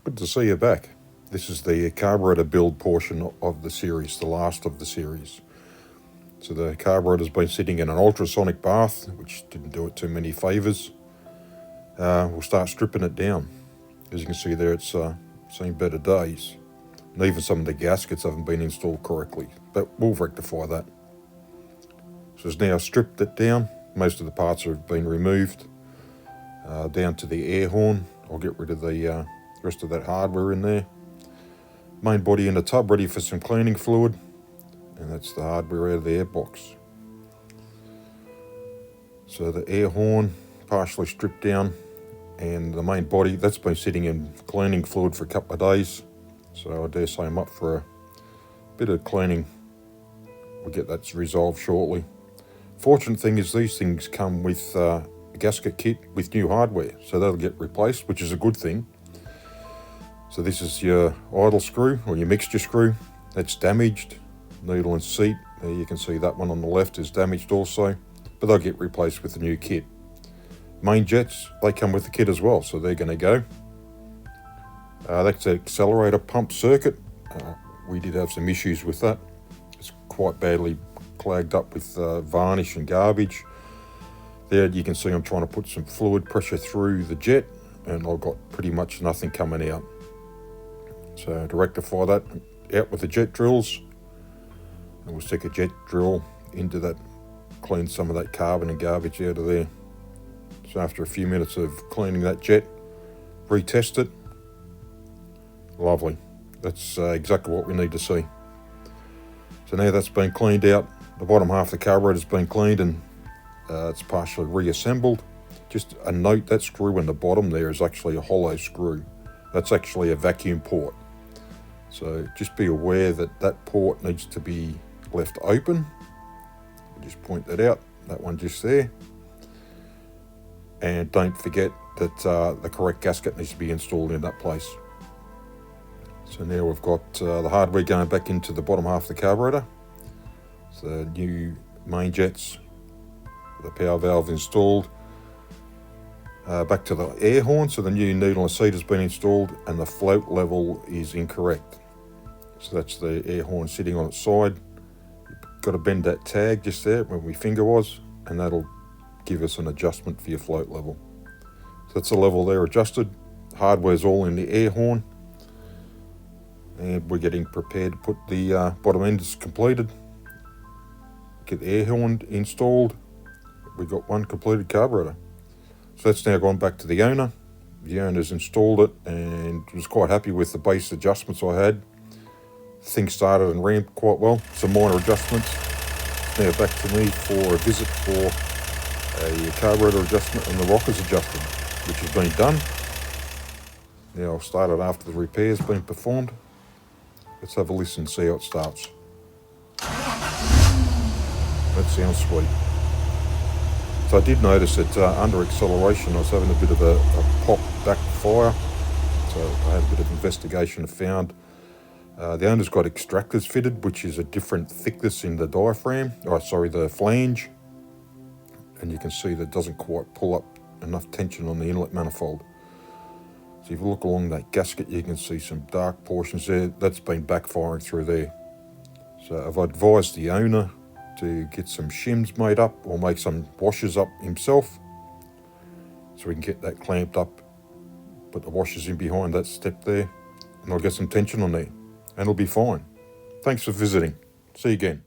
Good to see you back. This is the carburetor build portion of the series, the last of the series. So the carburetor's been sitting in an ultrasonic bath, which didn't do it too many favours. We'll start stripping it down. As you can see there, it's seen better days. And even some of the gaskets haven't been installed correctly, but we'll rectify that. So it's now stripped it down. Most of the parts have been removed. Down to the air horn. I'll get rid of the rest of that hardware in there. Main body in the tub ready for some cleaning fluid, and that's the hardware out of the airbox. So the air horn partially stripped down, and the main body that's been sitting in cleaning fluid for a couple of days, so I dare say I'm up for a bit of cleaning. We'll get that resolved shortly. Fortunate thing is these things come with a gasket kit with new hardware, so that'll get replaced, which is a good thing. So this is your idle screw, or your mixture screw. That's damaged. Needle and seat, there you can see that one on the left is damaged also, but they'll get replaced with the new kit. Main jets, they come with the kit as well, so they're going to go. That's the accelerator pump circuit. We did have some issues with that. It's quite badly clogged up with varnish and garbage. There you can see I'm trying to put some fluid pressure through the jet, and I've got pretty much nothing coming out. So to rectify that, out with the jet drills, and we'll stick a jet drill into that, clean some of that carbon and garbage out of there. So after a few minutes of cleaning that jet, retest it. Lovely. That's exactly what we need to see. So now that's been cleaned out, the bottom half of the carburetor's been cleaned, and it's partially reassembled. Just a note, that screw in the bottom there is actually a hollow screw. That's actually a vacuum port. So just be aware that that port needs to be left open. I'll just point that out, that one just there. And don't forget that the correct gasket needs to be installed in that place. So now we've got the hardware going back into the bottom half of the carburetor. So new main jets, the power valve installed. Back to the air horn, so the new needle and seat has been installed, and the float level is incorrect. So that's the air horn sitting on its side. You've got to bend that tag just there where my finger was, and that'll give us an adjustment for your float level. So that's the level there adjusted. Hardware's all in the air horn, and we're getting prepared to put the bottom end is completed. Get the air horn installed. We've got one completed carburetor. So that's now gone back to the owner. The owner's installed it and was quite happy with the base adjustments I had. Things started and ramped quite well. Some minor adjustments. Now back to me for a visit for a carburetor adjustment and the rockers adjustment, which has been done. Now I'll start it after the repair's been performed. Let's have a listen and see how it starts. That sounds sweet. So I did notice that under acceleration I was having a bit of a pop backfire. So I had a bit of investigation and found the owner's got extractors fitted, which is a different thickness in the diaphragm, the flange. And you can see that it doesn't quite pull up enough tension on the inlet manifold. So if you look along that gasket, you can see some dark portions there. That's been backfiring through there. So I've advised the owner to get some shims made up, or make some washers up himself, so we can get that clamped up, put the washers in behind that step there, and I'll get some tension on there, and it'll be fine. Thanks for visiting. See you again.